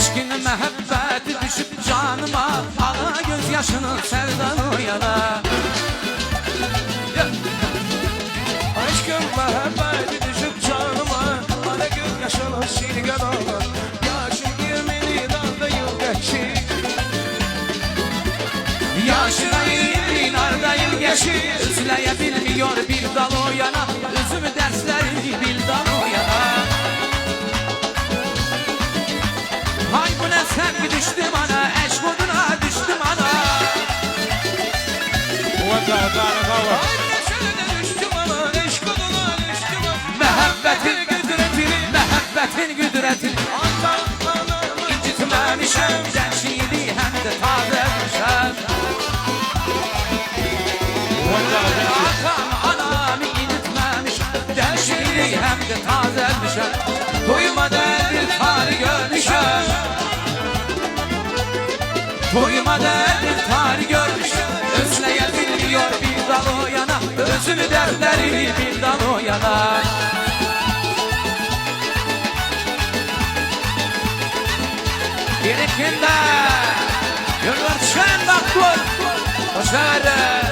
Eşkin mehabbeti düşüp canıma, ana gözyaşının sevdanı yana. Aşkın mehabbeti düşüp canıma, ana gözyaşının silgana. Yaşın 20'li dalda yıl geçir. Yaşına 20 narda yıl geçir. Üzleyebilmiyor bir dal o yana, üzümü dersleri bir dal o yana. Hay bu ne sevgi düştüm ana, eşk oduna düştüm ana. Ay neşene düştüm ana, eşk oduna düştüm ana. Mehabbetin güdretini, mehabbetin güdretini Anamı incitmemişem, gençliğini hem de tazemişem. Atam anamı incitmemişem, gençliğini hem de tazemişem. Toyuma derdir tarih görmüşem, toyuma derdir tarih görmüşem. Özleyebiliyor bir dal o yana, özümü dertleri bir dal o yana. Birikinde yıllar çen baktır, o severim.